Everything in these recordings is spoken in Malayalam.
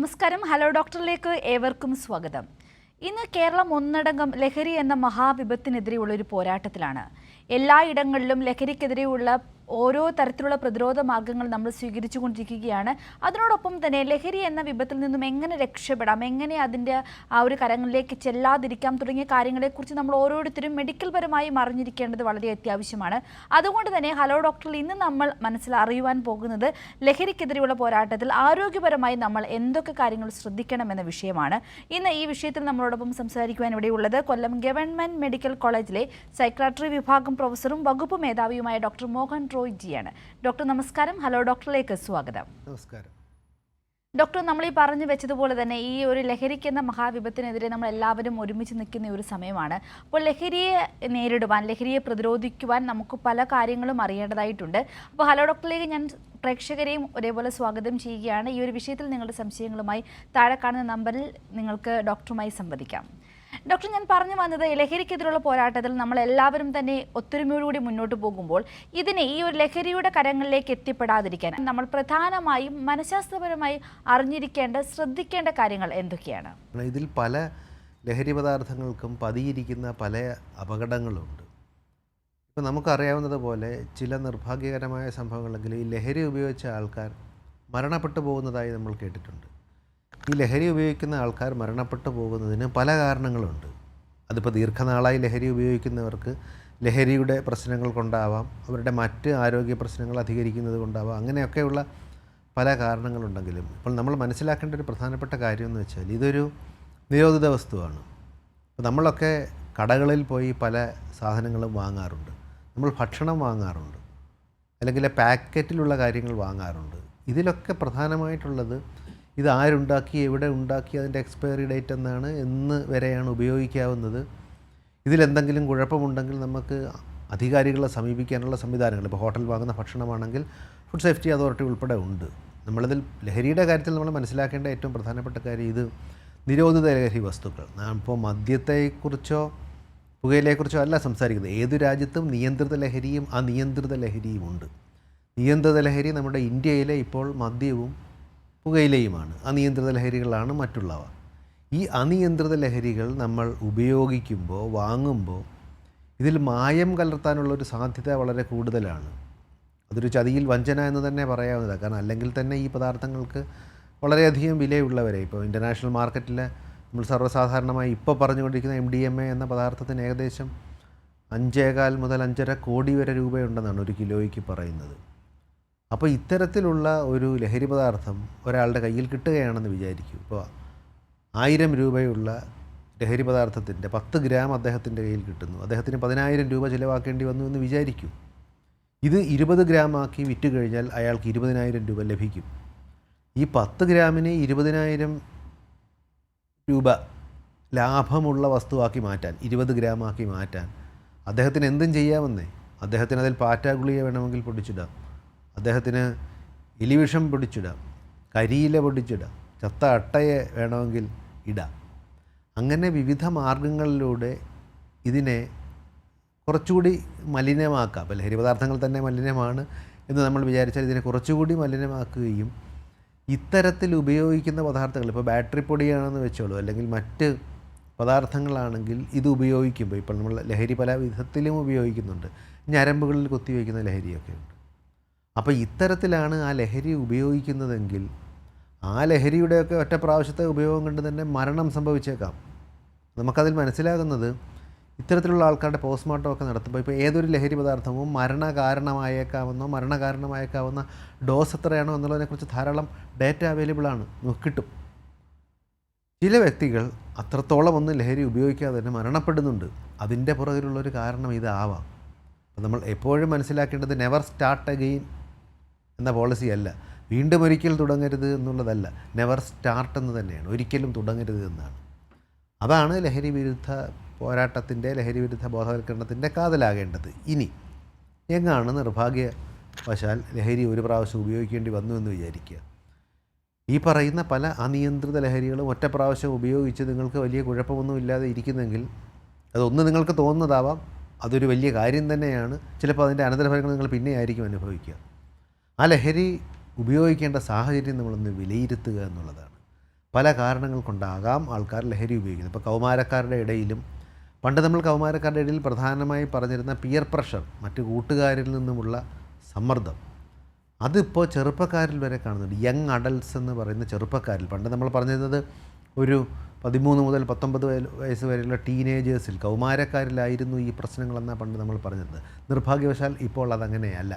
നമസ്കാരം. ഹലോ ഡോക്ടറിലേക്ക് ഏവർക്കും സ്വാഗതം. ഇന്ന് കേരളം ഒന്നടങ്കം ലഹരി എന്ന മഹാവിപത്തിനെതിരെയുള്ള ഒരു പോരാട്ടത്തിലാണ്. എല്ലായിടങ്ങളിലും ലഹരിക്കെതിരെയുള്ള ഓരോ തരത്തിലുള്ള പ്രതിരോധ മാർഗങ്ങൾ നമ്മൾ സ്വീകരിച്ചുകൊണ്ടിരിക്കുകയാണ്. അതിനോടൊപ്പം തന്നെ ലഹരി എന്ന വിപത്തിൽ നിന്നും എങ്ങനെ രക്ഷപ്പെടാം, എങ്ങനെ അതിൻ്റെ ആ ഒരു കരങ്ങളിലേക്ക് ചെല്ലാതിരിക്കാം തുടങ്ങിയ കാര്യങ്ങളെക്കുറിച്ച് നമ്മൾ ഓരോരുത്തരും മെഡിക്കൽ പരമായി അറിഞ്ഞിരിക്കേണ്ടത് വളരെ അത്യാവശ്യമാണ്. അതുകൊണ്ട് തന്നെ ഹലോ ഡോക്ടറിൽ ഇന്ന് നമ്മൾ അറിയുവാൻ പോകുന്നത് ലഹരിക്കെതിരെയുള്ള പോരാട്ടത്തിൽ ആരോഗ്യപരമായി നമ്മൾ എന്തൊക്കെ കാര്യങ്ങൾ ശ്രദ്ധിക്കണമെന്ന വിഷയമാണ്. ഇന്ന് ഈ വിഷയത്തിൽ നമ്മളോടൊപ്പം സംസാരിക്കുവാൻ ഇവിടെയുള്ളത് കൊല്ലം ഗവൺമെൻറ് മെഡിക്കൽ കോളേജിലെ സൈക്യാട്രി വിഭാഗം പ്രൊഫസറും വകുപ്പ് മേധാവിയുമായ ഡോക്ടർ മോഹൻ റോയ് ജിയാണ്. ഡോക്ടർ നമസ്കാരം. ഹലോ ഡോക്ടറിലേക്ക് സ്വാഗതം. നമസ്കാരം ഡോക്ടർ. നമ്മൾ ഈ പറഞ്ഞു വെച്ചതുപോലെ തന്നെ ഈ ഒരു ലഹരിക്ക് എന്ന മഹാവിപത്തിനെതിരെ നമ്മൾ എല്ലാവരും ഒരുമിച്ച് നിൽക്കുന്ന ഒരു സമയമാണ്. അപ്പോൾ ലഹരിയെ നേരിടുവാൻ, ലഹരിയെ പ്രതിരോധിക്കുവാൻ നമുക്ക് പല കാര്യങ്ങളും അറിയേണ്ടതായിട്ടുണ്ട്. അപ്പോൾ ഹലോ ഡോക്ടറിലേക്ക് ഞാൻ പ്രേക്ഷകരെയും ഒരേപോലെ സ്വാഗതം ചെയ്യുകയാണ്. ഈ ഒരു വിഷയത്തിൽ നിങ്ങളുടെ സംശയങ്ങളുമായി താഴെ കാണുന്ന നമ്പറിൽ നിങ്ങൾക്ക് ഡോക്ടറുമായി സംവദിക്കാം. ഡോക്ടർ, ഞാൻ പറഞ്ഞു വന്നത് ലഹരിക്കെതിരെയുള്ള പോരാട്ടത്തിൽ നമ്മൾ എല്ലാവരും തന്നെ ഒത്തൊരുമയോടുകൂടി മുന്നോട്ട് പോകുമ്പോൾ ഇതിനെ ഈ ഒരു ലഹരിയുടെ കരങ്ങളിലേക്ക് എത്തിപ്പെടാതിരിക്കാൻ നമ്മൾ പ്രധാനമായും മനഃശാസ്ത്രപരമായി അറിഞ്ഞിരിക്കേണ്ട, ശ്രദ്ധിക്കേണ്ട കാര്യങ്ങൾ എന്തൊക്കെയാണ്? ഇതിൽ പല ലഹരി പദാർത്ഥങ്ങൾക്കും പതിയിരിക്കുന്ന പല അപകടങ്ങളുണ്ട്. ഇപ്പം നമുക്കറിയാവുന്നതുപോലെ ചില നിർഭാഗ്യകരമായ സംഭവങ്ങളെങ്കിൽ ഈ ലഹരി ഉപയോഗിച്ച ആൾക്കാർ മരണപ്പെട്ടു പോകുന്നതായി നമ്മൾ കേട്ടിട്ടുണ്ട്. ഈ ലഹരി ഉപയോഗിക്കുന്ന ആൾക്കാർ മരണപ്പെട്ടു പോകുന്നതിന് പല കാരണങ്ങളുണ്ട്. അതിപ്പോൾ ദീർഘനാളായി ലഹരി ഉപയോഗിക്കുന്നവർക്ക് ലഹരിയുടെ പ്രശ്നങ്ങൾ കൊണ്ടാവാം, അവരുടെ മറ്റ് ആരോഗ്യ പ്രശ്നങ്ങൾ അധികരിക്കുന്നത് കൊണ്ടാവാം, അങ്ങനെയൊക്കെയുള്ള പല കാരണങ്ങളുണ്ടെങ്കിലും ഇപ്പോൾ നമ്മൾ മനസ്സിലാക്കേണ്ട ഒരു പ്രധാനപ്പെട്ട കാര്യം എന്ന് വെച്ചാൽ ഇതൊരു നിരോധിത വസ്തുവാണ്. അപ്പോൾ നമ്മളൊക്കെ കടകളിൽ പോയി പല സാധനങ്ങളും വാങ്ങാറുണ്ട്, നമ്മൾ ഭക്ഷണം വാങ്ങാറുണ്ട്, അല്ലെങ്കിൽ പാക്കറ്റിലുള്ള കാര്യങ്ങൾ വാങ്ങാറുണ്ട്. ഇതിലൊക്കെ പ്രധാനമായിട്ടുള്ളത് ഇത് ആരുണ്ടാക്കി, എവിടെ ഉണ്ടാക്കി, അതിൻ്റെ എക്സ്പയറി ഡേറ്റ് എന്നാണ്, എന്ന് വരെയാണ് ഉപയോഗിക്കാവുന്നത്. ഇതിലെന്തെങ്കിലും കുഴപ്പമുണ്ടെങ്കിൽ നമുക്ക് അധികാരികളെ സമീപിക്കാനുള്ള സംവിധാനങ്ങൾ, ഇപ്പോൾ ഹോട്ടൽ വാങ്ങുന്ന ഭക്ഷണമാണെങ്കിൽ ഫുഡ് സേഫ്റ്റി അതോറിറ്റി ഉൾപ്പെടെ ഉണ്ട്. നമ്മളിതിൽ ലഹരിയുടെ കാര്യത്തിൽ നമ്മൾ മനസ്സിലാക്കേണ്ട ഏറ്റവും പ്രധാനപ്പെട്ട കാര്യം ഇത് നിരോധിത ലഹരി വസ്തുക്കൾ. ഇപ്പോൾ മദ്യത്തെക്കുറിച്ചോ പുകയിലയെക്കുറിച്ചോ അല്ല സംസാരിക്കുന്നത്. ഏതു രാജ്യത്തും നിയന്ത്രിത ലഹരിയും അനിയന്ത്രിത ലഹരിയും ഉണ്ട്. നിയന്ത്രിത ലഹരി നമ്മുടെ ഇന്ത്യയിലെ ഇപ്പോൾ മദ്യവും പുകയിലയുമാണ്. അനിയന്ത്രിത ലഹരികളാണ് മറ്റുള്ളവ. ഈ അനിയന്ത്രിത ലഹരികൾ നമ്മൾ ഉപയോഗിക്കുമ്പോൾ, വാങ്ങുമ്പോൾ ഇതിൽ മായം കലർത്താനുള്ളൊരു സാധ്യത വളരെ കൂടുതലാണ്. അതൊരു ചതിയിൽ വഞ്ചന എന്ന് തന്നെ പറയാവുന്നതാണ്. കാരണം അല്ലെങ്കിൽ തന്നെ ഈ പദാർത്ഥങ്ങൾക്ക് വളരെയധികം വിലയുള്ളവരെ, ഇപ്പോൾ ഇൻ്റർനാഷണൽ മാർക്കറ്റിൽ നമ്മൾ സർവ്വസാധാരണമായി ഇപ്പോൾ പറഞ്ഞുകൊണ്ടിരിക്കുന്ന MDMA എന്ന പദാർത്ഥത്തിന് ഏകദേശം 5.25 മുതൽ 5.5 കോടി വരെ രൂപയുണ്ടെന്നാണ് ഒരു കിലോയ്ക്ക് പറയുന്നത്. അപ്പോൾ ഇത്തരത്തിലുള്ള ഒരു ലഹരി പദാർത്ഥം ഒരാളുടെ കയ്യിൽ കിട്ടുകയാണെന്ന് വിചാരിക്കൂ. ഇപ്പോൾ 1000 രൂപയുള്ള ലഹരി പദാർത്ഥത്തിൻ്റെ 10 ഗ്രാം അദ്ദേഹത്തിൻ്റെ കയ്യിൽ കിട്ടുന്നു. അദ്ദേഹത്തിന് 10,000 രൂപ ചിലവാക്കേണ്ടി വന്നു എന്ന് വിചാരിക്കൂ. ഇത് 20 ഗ്രാം ആക്കി വിറ്റ് കഴിഞ്ഞാൽ അയാൾക്ക് 20,000 രൂപ ലഭിക്കും. ഈ 10 ഗ്രാമിന് 20,000 രൂപ ലാഭമുള്ള വസ്തുവാക്കി മാറ്റാൻ, 20 ഗ്രാം ആക്കി മാറ്റാൻ അദ്ദേഹത്തിന് എന്തും ചെയ്യാമെന്നേ. അദ്ദേഹത്തിന് അതിൽ പാറ്റാ ഗുളിക വേണമെങ്കിൽ പൊടിച്ചിടാം, അദ്ദേഹത്തിന് എലിവിഷം പൊടിച്ചിടാം, കരിയില പൊടിച്ചിടാം, ചത്ത അട്ടയെ വേണമെങ്കിൽ ഇടാം. അങ്ങനെ വിവിധ മാർഗങ്ങളിലൂടെ ഇതിനെ കുറച്ചുകൂടി മലിനമാക്കാം. അപ്പോൾ ലഹരി പദാർത്ഥങ്ങൾ തന്നെ മലിനമാണ് എന്ന് നമ്മൾ വിചാരിച്ചാൽ ഇതിനെ കുറച്ചുകൂടി മലിനമാക്കുകയും ഇത്തരത്തിൽ ഉപയോഗിക്കുന്ന പദാർത്ഥങ്ങൾ, ഇപ്പോൾ ബാറ്ററി പൊടിയാണെന്ന് വെച്ചോളൂ, അല്ലെങ്കിൽ മറ്റ് പദാർത്ഥങ്ങളാണെങ്കിൽ ഇത് ഉപയോഗിക്കുമ്പോൾ, ഇപ്പോൾ നമ്മൾ ലഹരി പല വിധത്തിലും ഉപയോഗിക്കുന്നുണ്ട്. ഞരമ്പുകളിൽ കുത്തിവയ്ക്കുന്ന ലഹരിയൊക്കെ ഉണ്ട്. അപ്പോൾ ഇത്തരത്തിലാണ് ആ ലഹരി ഉപയോഗിക്കുന്നതെങ്കിൽ ആ ലഹരിയുടെയൊക്കെ ഒറ്റ പ്രാവശ്യത്തെ ഉപയോഗം കൊണ്ട് തന്നെ മരണം സംഭവിച്ചേക്കാം. നമുക്കതിൽ മനസ്സിലാകുന്നത് ഇത്തരത്തിലുള്ള ആൾക്കാരുടെ പോസ്റ്റ്മോർട്ടം ഒക്കെ നടത്തുമ്പോൾ ഇപ്പോൾ ഏതൊരു ലഹരി പദാർത്ഥവും മരണകാരണമായേക്കാവുന്ന ഡോസ് എത്രയാണോ എന്നുള്ളതിനെക്കുറിച്ച് ധാരാളം ഡേറ്റ അവൈലബിളാണ്, നമുക്ക് കിട്ടും. ചില വ്യക്തികൾ അത്രത്തോളം ഒന്നും ലഹരി ഉപയോഗിക്കാതെ തന്നെ മരണപ്പെടുന്നുണ്ട്. അതിൻ്റെ പുറകിലുള്ളൊരു കാരണം ഇതാവാം. അപ്പോൾ നമ്മൾ എപ്പോഴും മനസ്സിലാക്കേണ്ടത് നെവർ സ്റ്റാർട്ട് അഗെയിൻ എന്ന പോളിസി അല്ല, വീണ്ടും ഒരിക്കൽ തുടങ്ങരുത് എന്നുള്ളതല്ല, നെവർ സ്റ്റാർട്ട് എന്ന് തന്നെയാണ്, ഒരിക്കലും തുടങ്ങരുത് എന്നാണ്. അതാണ് ലഹരി വിരുദ്ധ പോരാട്ടത്തിൻ്റെ, ലഹരി വിരുദ്ധ ബോധവൽക്കരണത്തിൻ്റെ കാതലാകേണ്ടത്. ഇനി എങ്ങാണ് നിർഭാഗ്യവശാൽ ലഹരി ഒരു പ്രാവശ്യം ഉപയോഗിക്കേണ്ടി വന്നു എന്ന് വിചാരിക്കുക. ഈ പറയുന്ന പല അനിയന്ത്രിത ലഹരികളും ഒറ്റ പ്രാവശ്യം ഉപയോഗിച്ച് നിങ്ങൾക്ക് വലിയ കുഴപ്പമൊന്നും ഇല്ലാതെ ഇരിക്കുന്നെങ്കിൽ അതൊന്ന് നിങ്ങൾക്ക് തോന്നുന്നതാവാം, അതൊരു വലിയ കാര്യം തന്നെയാണ്. ചിലപ്പോൾ അതിൻ്റെ അനന്തരഫലങ്ങൾ നിങ്ങൾ പിന്നെ ആയിരിക്കും അനുഭവിക്കുക. ആ ലഹരി ഉപയോഗിക്കേണ്ട സാഹചര്യം നമ്മളൊന്ന് വിലയിരുത്തുക എന്നുള്ളതാണ്. പല കാരണങ്ങൾ കൊണ്ടാകാം ആൾക്കാർ ലഹരി ഉപയോഗിക്കുന്നത്. ഇപ്പോൾ കൗമാരക്കാരുടെ ഇടയിലും പണ്ട് നമ്മൾ കൗമാരക്കാരുടെ ഇടയിൽ പ്രധാനമായി പറഞ്ഞിരുന്ന പിയർ പ്രഷർ, മറ്റ് കൂട്ടുകാരിൽ നിന്നുമുള്ള സമ്മർദ്ദം, അതിപ്പോൾ ചെറുപ്പക്കാരിൽ വരെ കാണുന്നുണ്ട്. യങ് അഡൽട്ട്സ് എന്ന് പറയുന്ന ചെറുപ്പക്കാരിൽ. പണ്ട് നമ്മൾ പറഞ്ഞിരുന്നത് ഒരു 13 മുതൽ 19 വയസ്സ് വരെയുള്ള ടീനേജേഴ്സിൽ, കൗമാരക്കാരിലായിരുന്നു ഈ പ്രശ്നങ്ങളെന്നാണ് പണ്ട് നമ്മൾ പറഞ്ഞത്. നിർഭാഗ്യവശാൽ ഇപ്പോൾ അതങ്ങനെയല്ല.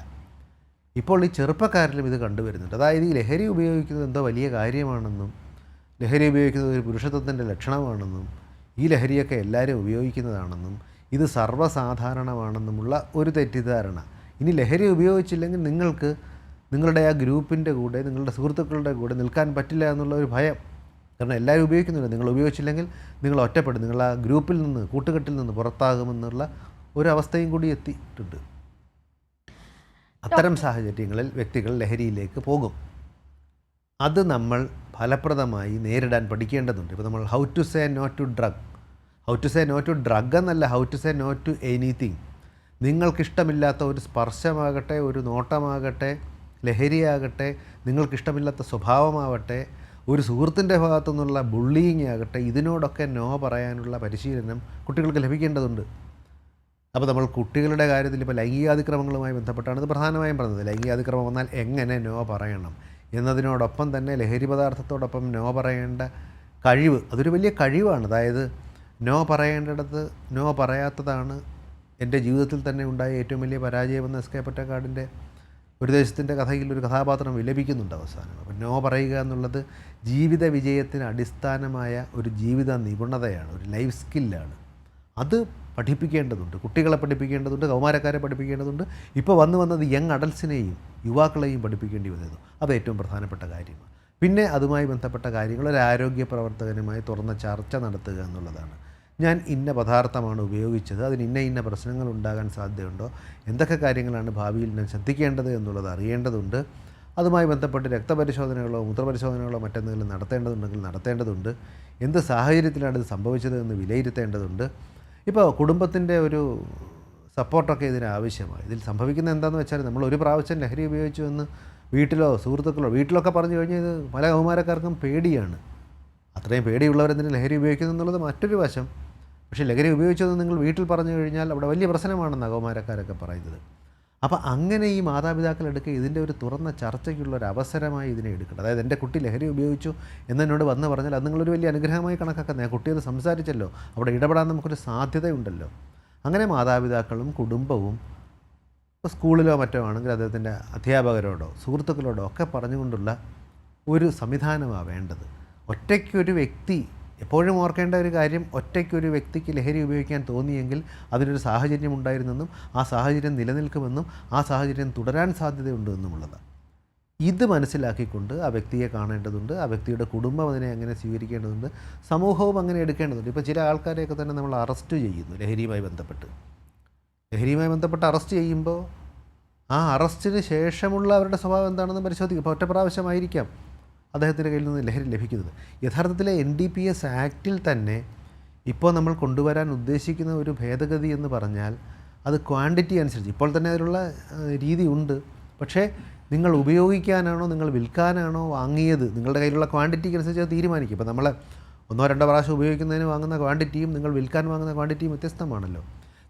ഇപ്പോൾ ഈ ചെറുപ്പക്കാരിലും ഇത് കണ്ടുവരുന്നുണ്ട്. അതായത് ഈ ലഹരി ഉപയോഗിക്കുന്നത് എന്തോ വലിയ കാര്യമാണെന്നും, ലഹരി ഉപയോഗിക്കുന്നത് ഒരു പുരുഷത്വത്തിൻ്റെ ലക്ഷണമാണെന്നും, ഈ ലഹരിയൊക്കെ എല്ലാവരും ഉപയോഗിക്കുന്നതാണെന്നും, ഇത് സർവ്വസാധാരണമാണെന്നുമുള്ള ഒരു തെറ്റിദ്ധാരണ. ഇനി ലഹരി ഉപയോഗിച്ചില്ലെങ്കിൽ നിങ്ങൾക്ക് നിങ്ങളുടെ ആ ഗ്രൂപ്പിൻ്റെ കൂടെ, നിങ്ങളുടെ സുഹൃത്തുക്കളുടെ കൂടെ നിൽക്കാൻ പറ്റില്ല എന്നുള്ള ഒരു ഭയം. കാരണം എല്ലാവരും ഉപയോഗിക്കുന്നില്ല. നിങ്ങൾ ഉപയോഗിച്ചില്ലെങ്കിൽ നിങ്ങൾ ഒറ്റപ്പെടും, നിങ്ങൾ ആ ഗ്രൂപ്പിൽ നിന്ന്, കൂട്ടുകെട്ടിൽ നിന്ന് പുറത്താകുമെന്നുള്ള ഒരവസ്ഥയും കൂടി എത്തിയിട്ടുണ്ട്. അത്തരം സാഹചര്യങ്ങളിൽ വ്യക്തികൾ ലഹരിയിലേക്ക് പോകും. അത് നമ്മൾ ഫലപ്രദമായി നേരിടാൻ പഠിക്കേണ്ടതുണ്ട്. ഇപ്പോൾ നമ്മൾ how to say no to drug എന്നല്ല, how to say no to anything. നിങ്ങൾക്കിഷ്ടമില്ലാത്ത ഒരു സ്പർശമാകട്ടെ, ഒരു നോട്ടമാകട്ടെ, ലഹരിയാകട്ടെ, നിങ്ങൾക്കിഷ്ടമില്ലാത്ത സ്വഭാവമാവട്ടെ, ഒരു സുഹൃത്തിൻ്റെ ഭാഗത്തു നിന്നുള്ള ബുള്ളിയിങ് ആകട്ടെ, ഇതിനോടൊക്കെ നോ പറയാനുള്ള പരിശീലനം കുട്ടികൾക്ക് ലഭിക്കേണ്ടതുണ്ട്. അപ്പോൾ നമ്മൾ കുട്ടികളുടെ കാര്യത്തിൽ ഇപ്പോൾ ലൈംഗികാതിക്രമങ്ങളുമായി ബന്ധപ്പെട്ടാണ് ഇത് പ്രധാനമായും പറഞ്ഞത്. ലൈംഗികാതിക്രമം വന്നാൽ എങ്ങനെ നോ പറയണം എന്നതിനോടൊപ്പം തന്നെ ലഹരി പദാർത്ഥത്തോടൊപ്പം നോ പറയേണ്ട കഴിവ്, അതൊരു വലിയ കഴിവാണ്. അതായത് നോ പറയേണ്ടിടത്ത് നോ പറയാത്തതാണ് എൻ്റെ ജീവിതത്തിൽ തന്നെ ഉണ്ടായ ഏറ്റവും വലിയ പരാജയമെന്ന് എസ് കെ പൊറ്റക്കാടിൻ്റെ ഒരു ദേശത്തിൻ്റെ കഥയിൽ ഒരു കഥാപാത്രം വിലപിക്കുന്നുണ്ട് അവസാനം. അപ്പോൾ നോ പറയുക എന്നുള്ളത് ജീവിത വിജയത്തിന് അടിസ്ഥാനമായ ഒരു ജീവിത നിപുണതയാണ്, ഒരു ലൈഫ് സ്കില്ലാണ്. അത് പഠിപ്പിക്കേണ്ടതുണ്ട്, കുട്ടികളെ പഠിപ്പിക്കേണ്ടതുണ്ട്, കൗമാരക്കാരെ പഠിപ്പിക്കേണ്ടതുണ്ട്. ഇപ്പോൾ വന്നത് യങ് അഡൽസിനെയും യുവാക്കളെയും പഠിപ്പിക്കേണ്ടി വന്നത്. അത് ഏറ്റവും പ്രധാനപ്പെട്ട കാര്യമാണ്. പിന്നെ അതുമായി ബന്ധപ്പെട്ട കാര്യങ്ങൾ ഒരു ആരോഗ്യ പ്രവർത്തകനുമായി തുറന്ന ചർച്ച നടത്തുക എന്നുള്ളതാണ്. ഞാൻ ഇന്ന പദാർത്ഥമാണ് ഉപയോഗിച്ചത്, അതിന് ഇന്ന പ്രശ്നങ്ങൾ ഉണ്ടാകാൻ സാധ്യതയുണ്ടോ, എന്തൊക്കെ കാര്യങ്ങളാണ് ഭാവിയിൽ ഞാൻ ശ്രദ്ധിക്കേണ്ടത് എന്നുള്ളത് അറിയേണ്ടതുണ്ട്. അതുമായി ബന്ധപ്പെട്ട് രക്തപരിശോധനകളോ മൂത്രപരിശോധനകളോ മറ്റെന്തെങ്കിലും നടത്തേണ്ടതുണ്ടെങ്കിൽ നടത്തേണ്ടതുണ്ട്. എന്ത് സാഹചര്യത്തിലാണ് ഇത് സംഭവിച്ചത് എന്ന് വിലയിരുത്തേണ്ടതുണ്ട്. ഇപ്പോൾ കുടുംബത്തിൻ്റെ ഒരു സപ്പോർട്ടൊക്കെ ഇതിന് ആവശ്യമാണ്. ഇതിൽ സംഭവിക്കുന്നത് എന്താണെന്ന് വെച്ചാൽ, നമ്മൾ ഒരു പ്രാവശ്യം ലഹരി ഉപയോഗിച്ചു എന്ന് വീട്ടിലോ സുഹൃത്തുക്കളോ വീട്ടിലൊക്കെ പറഞ്ഞു കഴിഞ്ഞാൽ ഇത് പല കൗമാരക്കാർക്കും പേടിയാണ്. അത്രയും പേടിയുള്ളവരെന്തിനും ലഹരി ഉപയോഗിക്കുന്നു എന്നുള്ളത് മറ്റൊരു വശം. പക്ഷേ ലഹരി ഉപയോഗിച്ചതെന്ന് നിങ്ങൾ വീട്ടിൽ പറഞ്ഞു കഴിഞ്ഞാൽ അവിടെ വലിയ പ്രശ്നമാണെന്ന് കൗമാരക്കാരൊക്കെ പറയുന്നത്. അപ്പോൾ അങ്ങനെ ഈ മാതാപിതാക്കൾ എടുക്കുക, ഇതിൻ്റെ ഒരു തുറന്ന ചർച്ചയ്ക്കുള്ള ഒരു അവസരമായി ഇതിനെ എടുക്കണം. അതായത് എൻ്റെ കുട്ടി ലഹരി ഉപയോഗിച്ചു എന്നോട് വന്ന് പറഞ്ഞാൽ അത് നിങ്ങളൊരു വലിയ അനുഗ്രഹമായി കണക്കാക്കുന്നത്. കുട്ടി അത് സംസാരിച്ചല്ലോ, അവിടെ ഇടപെടാൻ നമുക്കൊരു സാധ്യതയുണ്ടല്ലോ. അങ്ങനെ മാതാപിതാക്കളും കുടുംബവും ഇപ്പോൾ സ്കൂളിലോ മറ്റോ ആണെങ്കിൽ അദ്ദേഹത്തിൻ്റെ അധ്യാപകരോടോ സുഹൃത്തുക്കളോടോ ഒക്കെ പറഞ്ഞുകൊണ്ടുള്ള ഒരു സംവിധാനമാണ് വേണ്ടത്. ഒറ്റയ്ക്കൊരു വ്യക്തി, എപ്പോഴും ഓർക്കേണ്ട ഒരു കാര്യം, ഒറ്റയ്ക്കൊരു വ്യക്തിക്ക് ലഹരി ഉപയോഗിക്കാൻ തോന്നിയെങ്കിൽ അതിനൊരു സാഹചര്യം ഉണ്ടായിരുന്നെന്നും ആ സാഹചര്യം നിലനിൽക്കുമെന്നും ആ സാഹചര്യം തുടരാൻ സാധ്യതയുണ്ട് എന്നുമുള്ളതാണ്. ഇത് മനസ്സിലാക്കിക്കൊണ്ട് ആ വ്യക്തിയെ കാണേണ്ടതുണ്ട്. ആ വ്യക്തിയുടെ കുടുംബം അതിനെ അങ്ങനെ സ്വീകരിക്കേണ്ടതുണ്ട്. സമൂഹവും അങ്ങനെ എടുക്കേണ്ടതുണ്ട്. ഇപ്പോൾ ചില ആൾക്കാരെയൊക്കെ തന്നെ നമ്മൾ അറസ്റ്റ് ചെയ്യുന്നു ലഹരിയുമായി ബന്ധപ്പെട്ട് അറസ്റ്റ് ചെയ്യുമ്പോൾ ആ അറസ്റ്റിന് ശേഷമുള്ള അവരുടെ സ്വഭാവം എന്താണെന്ന് പരിശോധിക്കും. ഇപ്പോൾ ഒറ്റ പ്രാവശ്യമായിരിക്കാം അദ്ദേഹത്തിൻ്റെ കയ്യിൽ നിന്ന് ലഹരി ലഭിക്കുന്നത്. യഥാർത്ഥത്തിലെ NDPS ആക്റ്റിൽ തന്നെ ഇപ്പോൾ നമ്മൾ കൊണ്ടുവരാൻ ഉദ്ദേശിക്കുന്ന ഒരു ഭേദഗതി എന്ന് പറഞ്ഞാൽ അത് ക്വാണ്ടിറ്റി അനുസരിച്ച്, ഇപ്പോൾ തന്നെ അതിലുള്ള രീതി ഉണ്ട്. പക്ഷേ നിങ്ങൾ ഉപയോഗിക്കാനാണോ നിങ്ങൾ വിൽക്കാനാണോ വാങ്ങിയത്, നിങ്ങളുടെ കയ്യിലുള്ള ക്വാണ്ടിറ്റിക്ക് അനുസരിച്ച് അത് തീരുമാനിക്കും. ഇപ്പോൾ നമ്മൾ 1-2 പ്രാവശ്യം ഉപയോഗിക്കുന്നതിന് വാങ്ങുന്ന ക്വാണ്ടിറ്റിയും നിങ്ങൾ വിൽക്കാൻ വാങ്ങുന്ന ക്വാണ്ടിറ്റിയും വ്യത്യസ്തമാണല്ലോ.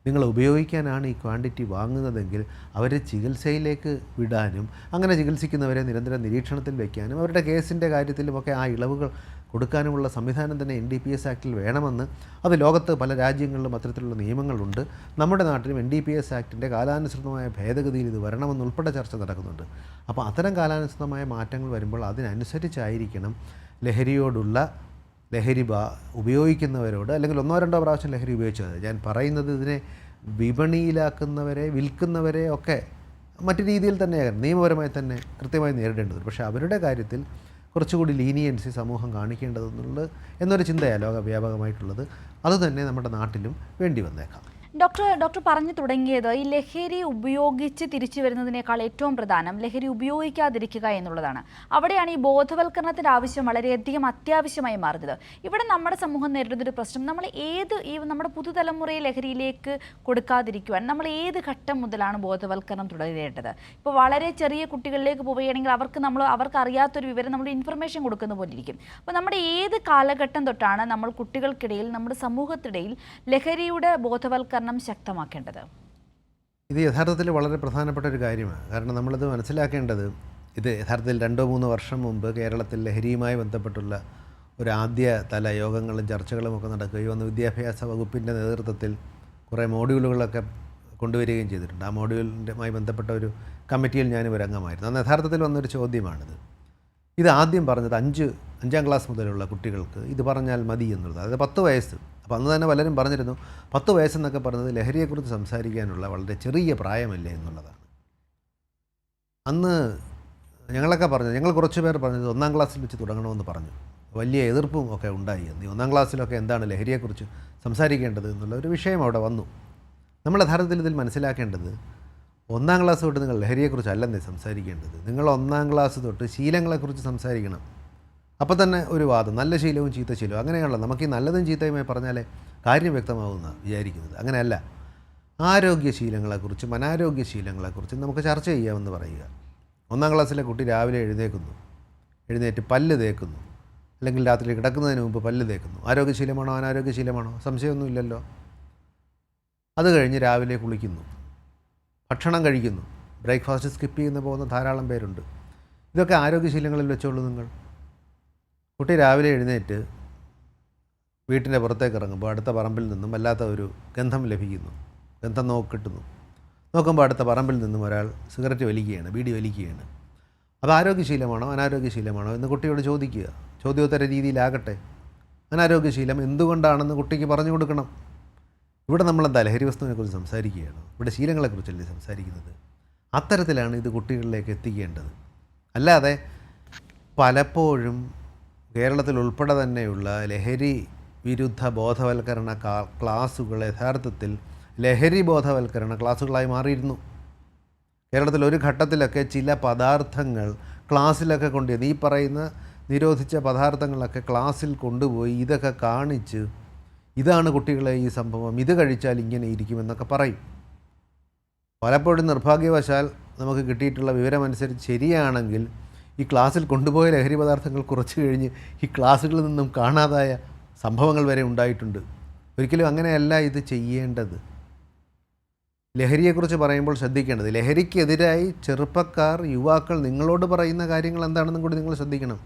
നിങ്ങൾ ഉപയോഗിക്കാനാണ് ഈ ക്വാണ്ടിറ്റി വാങ്ങുന്നതെങ്കിൽ അവരെ ചികിത്സയിലേക്ക് വിടാനും അങ്ങനെ ചികിത്സിക്കുന്നവരെ നിരന്തരം നിരീക്ഷണത്തിൽ വയ്ക്കാനും അവരുടെ കേസിൻ്റെ കാര്യത്തിലുമൊക്കെ ആ ഇളവുകൾ കൊടുക്കാനുമുള്ള സംവിധാനം തന്നെ NDPS ആക്റ്റിൽ വേണമെന്ന്, അത് ലോകത്ത് പല രാജ്യങ്ങളിലും അത്തരത്തിലുള്ള നിയമങ്ങളുണ്ട്. നമ്മുടെ നാട്ടിലും NDPS ആക്റ്റിൻ്റെ കാലാനുസൃതമായ ഭേദഗതിയിൽ ഇത് വരണമെന്നുൾപ്പെടെ ചർച്ച നടക്കുന്നുണ്ട്. അപ്പോൾ അത്തരം കാലാനുസൃതമായ മാറ്റങ്ങൾ വരുമ്പോൾ അതിനനുസരിച്ചായിരിക്കണം ലഹരി ഉപയോഗിക്കുന്നവരോട്, അല്ലെങ്കിൽ 1-2 പ്രാവശ്യം ലഹരി ഉപയോഗിച്ചത്, ഞാൻ പറയുന്നത് ഇതിനെ വിപണിയിലാക്കുന്നവരെ വിൽക്കുന്നവരെ ഒക്കെ മറ്റു രീതിയിൽ തന്നെയാകും നിയമപരമായി തന്നെ കൃത്യമായി നേരിടേണ്ടതുണ്ട്. പക്ഷേ അവരുടെ കാര്യത്തിൽ കുറച്ചുകൂടി ലീനിയൻസി സമൂഹം കാണിക്കേണ്ടതെന്നുള്ളത് എന്നൊരു ചിന്തയാണ് ലോകവ്യാപകമായിട്ടുള്ളത്. അതുതന്നെ നമ്മുടെ നാട്ടിലും വേണ്ടി വന്നേക്കാം. ഡോക്ടർ പറഞ്ഞു തുടങ്ങിയത് ഈ ലഹരി ഉപയോഗിച്ച് തിരിച്ചു വരുന്നതിനേക്കാൾ ഏറ്റവും പ്രധാനം ലഹരി ഉപയോഗിക്കാതിരിക്കുക എന്നുള്ളതാണ്. അവിടെയാണ് ഈ ബോധവൽക്കരണത്തിൻ്റെ ആവശ്യം വളരെയധികം അത്യാവശ്യമായി മാറുന്നത്. ഇവിടെ നമ്മുടെ സമൂഹം നേരിടുന്നൊരു പ്രശ്നം, നമ്മൾ നമ്മുടെ പുതുതലമുറയെ ലഹരിയിലേക്ക് കൊടുക്കാതിരിക്കുവാൻ നമ്മൾ ഏത് ഘട്ടം മുതലാണ് ബോധവൽക്കരണം തുടരേണ്ടത്? ഇപ്പോൾ വളരെ ചെറിയ കുട്ടികളിലേക്ക് പോവുകയാണെങ്കിൽ അവർക്ക് അറിയാത്തൊരു വിവരം നമ്മൾ ഇൻഫർമേഷൻ കൊടുക്കുന്ന പോലെ ഇരിക്കും. അപ്പോൾ നമ്മുടെ ഏത് കാലഘട്ടം തൊട്ടാണ് നമ്മൾ കുട്ടികൾക്കിടയിൽ, നമ്മുടെ സമൂഹത്തിടയിൽ ലഹരിയുടെ ബോധവൽക്കരണം ശക്തമാക്കേണ്ടത്? ഇത് യഥാർത്ഥത്തിൽ വളരെ പ്രധാനപ്പെട്ട ഒരു കാര്യമാണ്. കാരണം നമ്മളിത് മനസ്സിലാക്കേണ്ടത്, ഇത് യഥാർത്ഥത്തിൽ 2-3 വർഷം മുമ്പ് കേരളത്തിൽ ലഹരിയുമായി ബന്ധപ്പെട്ടുള്ള ഒരു ആദ്യ തല യോഗങ്ങളും ചർച്ചകളും ഒക്കെ നടക്കുകയും അന്ന് വിദ്യാഭ്യാസ വകുപ്പിൻ്റെ നേതൃത്വത്തിൽ കുറേ മോഡ്യൂളുകളൊക്കെ കൊണ്ടുവരികയും ചെയ്തിട്ടുണ്ട്. ആ മോഡ്യൂളുമായി ബന്ധപ്പെട്ട ഒരു കമ്മിറ്റിയിൽ ഞാനും ഒരു അംഗമായിരുന്നു. അന്ന് യഥാർത്ഥത്തിൽ വന്നൊരു ചോദ്യമാണിത്. ഇത് ആദ്യം പറഞ്ഞത് 5ാം ക്ലാസ് മുതലുള്ള കുട്ടികൾക്ക് ഇത് പറഞ്ഞാൽ മതി എന്നുള്ളത്, അതായത് 10 വയസ്സ്. അപ്പോൾ അന്ന് തന്നെ പലരും പറഞ്ഞിരുന്നു 10 വയസ്സെന്നൊക്കെ പറഞ്ഞത് ലഹരിയെക്കുറിച്ച് സംസാരിക്കാനുള്ള വളരെ ചെറിയ പ്രായമല്ലേ എന്നുള്ളതാണ്. അന്ന് ഞങ്ങളൊക്കെ പറഞ്ഞത്, ഞങ്ങൾ കുറച്ച് പേർ പറഞ്ഞത് 1ാം ക്ലാസ്സിൽ വെച്ച് തുടങ്ങണമെന്ന് പറഞ്ഞു. വലിയ എതിർപ്പും ഒക്കെ ഉണ്ടായി. അന്ന് 1ാം ക്ലാസ്സിലൊക്കെ എന്താണ് ലഹരിയെക്കുറിച്ച് സംസാരിക്കേണ്ടത് എന്നുള്ള ഒരു വിഷയം അവിടെ വന്നു. നമ്മൾ യഥാർത്ഥത്തിൽ ഇതിൽ മനസ്സിലാക്കേണ്ടത്, 1ാം ക്ലാസ് തൊട്ട് നിങ്ങൾ ലഹരിയെക്കുറിച്ചല്ലെന്നേ സംസാരിക്കേണ്ടത്. നിങ്ങൾ 1ാം ക്ലാസ് തൊട്ട് ശീലങ്ങളെക്കുറിച്ച് സംസാരിക്കണം. അപ്പോൾ തന്നെ ഒരു വാദം, നല്ല ശീലവും ചീത്ത ശീലവും, അങ്ങനെയാണല്ലോ. നമുക്ക് ഈ നല്ലതും ചീത്തയുമായി പറഞ്ഞാലേ കാര്യം വ്യക്തമാവുമെന്ന് വിചാരിക്കുന്നത്. അങ്ങനെയല്ല. ആരോഗ്യശീലങ്ങളെക്കുറിച്ചും അനാരോഗ്യശീലങ്ങളെക്കുറിച്ചും നമുക്ക് ചർച്ച ചെയ്യാമെന്ന് പറയുക. 1ാം ക്ലാസ്സിലെ കുട്ടി രാവിലെ എഴുന്നേറ്റ് പല്ല് തേക്കുന്നു, അല്ലെങ്കിൽ രാത്രി കിടക്കുന്നതിന് മുമ്പ് പല്ല് തേക്കുന്നു. ആരോഗ്യശീലമാണോ അനാരോഗ്യശീലമാണോ? സംശയമൊന്നുമില്ലല്ലോ. അത് കഴിഞ്ഞ് രാവിലെ കുളിക്കുന്നു, ഭക്ഷണം കഴിക്കുന്നു, ബ്രേക്ക്ഫാസ്റ്റ് സ്കിപ്പ് ചെയ്യുന്ന പോകുന്ന ധാരാളം പേരുണ്ട്. ഇതൊക്കെ ആരോഗ്യശീലങ്ങളിൽ വെച്ചോളൂ നിങ്ങൾ. കുട്ടി രാവിലെ എഴുന്നേറ്റ് വീട്ടിൻ്റെ പുറത്തേക്ക് ഇറങ്ങുമ്പോൾ അടുത്ത പറമ്പിൽ നിന്നും വല്ലാത്ത ഒരു ഗന്ധം ലഭിക്കുന്നു. ഗന്ധം നോക്കുമ്പോൾ അടുത്ത പറമ്പിൽ നിന്നും ഒരാൾ സിഗരറ്റ് വലിക്കുകയാണ്, ബീഡി വലിക്കുകയാണ്. അത് ആരോഗ്യശീലമാണോ അനാരോഗ്യശീലമാണോ എന്ന് കുട്ടിയോട് ചോദിക്കുക. ചോദ്യോത്തര രീതിയിലാകട്ടെ. അനാരോഗ്യശീലം എന്തുകൊണ്ടാണെന്ന് കുട്ടിക്ക് പറഞ്ഞു കൊടുക്കണം. ഇവിടെ നമ്മളെന്താ ലഹരി വസ്തുവിനെക്കുറിച്ച് സംസാരിക്കുകയാണ്, ഇവിടെ ശീലങ്ങളെക്കുറിച്ചല്ലേ സംസാരിക്കുന്നത്. അത്തരത്തിലാണ് ഇത് കുട്ടികളിലേക്ക് എത്തിക്കേണ്ടത്. അല്ലാതെ പലപ്പോഴും കേരളത്തിൽ ഉൾപ്പെടെ തന്നെയുള്ള ലഹരി വിരുദ്ധ ബോധവൽക്കരണ ക്ലാസുകൾ യഥാർത്ഥത്തിൽ ലഹരി ബോധവൽക്കരണ ക്ലാസുകളായി മാറിയിരുന്നു. കേരളത്തിൽ ഒരു ഘട്ടത്തിലൊക്കെ ചില പദാർത്ഥങ്ങൾ ക്ലാസ്സിലൊക്കെ കൊണ്ടുവന്ന്, ഈ പറയുന്ന നിരോധിച്ച പദാർത്ഥങ്ങളൊക്കെ ക്ലാസ്സിൽ കൊണ്ടുപോയി ഇതൊക്കെ കാണിച്ച്, ഇതാണ് കുട്ടികളെ ഈ സംഭവം, ഇത് കഴിച്ചാൽ ഇങ്ങനെ ഇരിക്കുമെന്നൊക്കെ പറയും. പലപ്പോഴും നിർഭാഗ്യവശാൽ നമുക്ക് കിട്ടിയിട്ടുള്ള വിവരമനുസരിച്ച് ശരിയാണെങ്കിൽ ഈ ക്ലാസ്സിൽ കൊണ്ടുപോയ ലഹരി പദാർത്ഥങ്ങൾ കുറച്ച് കഴിഞ്ഞ് ഈ ക്ലാസ്സുകളിൽ നിന്നും കാണാതായ സംഭവങ്ങൾ വരെ ഉണ്ടായിട്ടുണ്ട്. ഒരിക്കലും അങ്ങനെയല്ല ഇത് ചെയ്യേണ്ടത്. ലഹരിയെക്കുറിച്ച് പറയുമ്പോൾ ശ്രദ്ധിക്കേണ്ടത്, ലഹരിക്കെതിരായി ചെറുപ്പക്കാർ, യുവാക്കൾ നിങ്ങളോട് പറയുന്ന കാര്യങ്ങൾ എന്താണെന്നും കൂടി നിങ്ങൾ ശ്രദ്ധിക്കണം.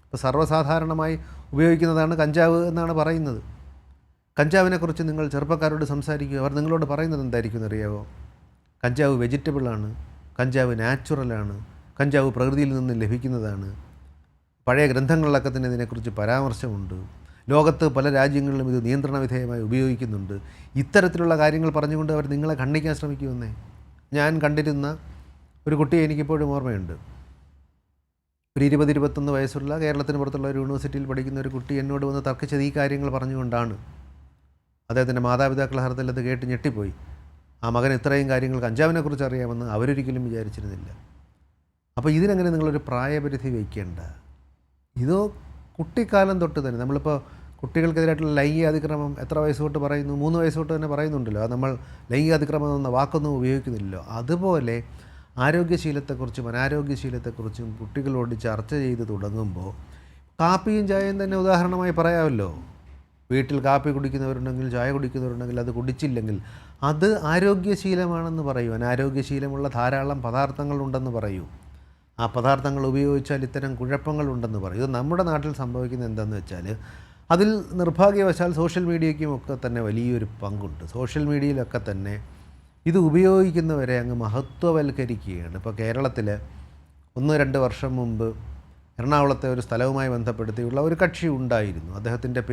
ഇപ്പോൾ സർവ്വസാധാരണമായി ഉപയോഗിക്കുന്നതാണ് കഞ്ചാവ് എന്നാണ് പറയുന്നത്. കഞ്ചാവിനെക്കുറിച്ച് നിങ്ങൾ ചെറുപ്പക്കാരോട് സംസാരിക്കുക, അവർ നിങ്ങളോട് പറയുന്നത് എന്തായിരിക്കും എന്നറിയാമോ? കഞ്ചാവ് വെജിറ്റബിളാണ്, കഞ്ചാവ് നാച്ചുറലാണ്, കഞ്ചാവ് പ്രകൃതിയിൽ നിന്ന് ലഭിക്കുന്നതാണ്. പഴയ ഗ്രന്ഥങ്ങളിലൊക്കെ തന്നെ ഇതിനെക്കുറിച്ച് പരാമർശമുണ്ട്. ലോകത്ത് പല രാജ്യങ്ങളിലും ഇത് നിയന്ത്രണ വിധേയമായി ഉപയോഗിക്കുന്നുണ്ട്. ഇത്തരത്തിലുള്ള കാര്യങ്ങൾ പറഞ്ഞുകൊണ്ട് അവർ നിങ്ങളെ ഖണ്ഡിക്കാൻ ശ്രമിക്കുമെന്നേ. ഞാൻ കണ്ടിരുന്ന ഒരു കുട്ടിയെ എനിക്കിപ്പോഴും ഓർമ്മയുണ്ട്. ഒരു 20-21 വയസ്സുള്ള കേരളത്തിന് പുറത്തുള്ള ഒരു യൂണിവേഴ്സിറ്റിയിൽ പഠിക്കുന്ന ഒരു കുട്ടി എന്നോട് വന്ന് തർക്കിച്ചത് ഈ കാര്യങ്ങൾ പറഞ്ഞുകൊണ്ടാണ്. അദ്ദേഹത്തിൻ്റെ മാതാപിതാക്കൾ ഹർത്തിൽ അത് കേട്ട് ഞെട്ടിപ്പോയി. ആ മകൻ ഇത്രയും കാര്യങ്ങൾ കഞ്ചാവിനെക്കുറിച്ച് അറിയാമെന്ന് അവരൊരിക്കലും വിചാരിച്ചിരുന്നില്ല. അപ്പോൾ ഇതിനെങ്ങനെ നിങ്ങളൊരു പ്രായപരിധി വയ്ക്കേണ്ട? ഇതോ കുട്ടിക്കാലം തൊട്ട് തന്നെ നമ്മളിപ്പോൾ കുട്ടികൾക്കെതിരായിട്ടുള്ള ലൈംഗിക അതിക്രമം എത്ര വയസ്സ് തൊട്ട് പറയുന്നു? 3 വയസ്സ് തൊട്ട് തന്നെ പറയുന്നുണ്ടല്ലോ. അത് നമ്മൾ ലൈംഗിക അതിക്രമം എന്ന വാക്കൊന്നും ഉപയോഗിക്കുന്നില്ലല്ലോ. അതുപോലെ ആരോഗ്യശീലത്തെക്കുറിച്ചും അനാരോഗ്യശീലത്തെക്കുറിച്ചും കുട്ടികളോട് ചർച്ച ചെയ്ത് തുടങ്ങുമ്പോൾ, കാപ്പിയും ചായയും തന്നെ ഉദാഹരണമായി പറയാമല്ലോ. വീട്ടിൽ കാപ്പി കുടിക്കുന്നവരുണ്ടെങ്കിൽ, ചായ കുടിക്കുന്നവരുണ്ടെങ്കിൽ, അത് കുടിച്ചില്ലെങ്കിൽ അത് ആരോഗ്യശീലമാണെന്ന് പറയൂ. അനാരോഗ്യശീലമുള്ള ധാരാളം പദാർത്ഥങ്ങളുണ്ടെന്ന് പറയൂ. ആ പദാർത്ഥങ്ങൾ ഉപയോഗിച്ചാൽ ഇത്തരം കുഴപ്പങ്ങളുണ്ടെന്ന് പറയും. ഇത് നമ്മുടെ നാട്ടിൽ സംഭവിക്കുന്നത് എന്താണെന്ന് വെച്ചാൽ, അതിൽ നിർഭാഗ്യവശാൽ സോഷ്യൽ മീഡിയയ്ക്കും ഒക്കെ തന്നെ വലിയൊരു പങ്കുണ്ട്. സോഷ്യൽ മീഡിയയിലൊക്കെ തന്നെ ഇത് ഉപയോഗിക്കുന്നവരെ അങ്ങ് മഹത്വവൽക്കരിക്കുകയാണ്. ഇപ്പോൾ കേരളത്തിൽ 1-2 വർഷം മുമ്പ് എറണാകുളത്തെ ഒരു സ്ഥലവുമായി ബന്ധപ്പെടുത്തിയുള്ള ഒരു കക്ഷി ഉണ്ടായിരുന്നു. അദ്ദേഹത്തിൻ്റെ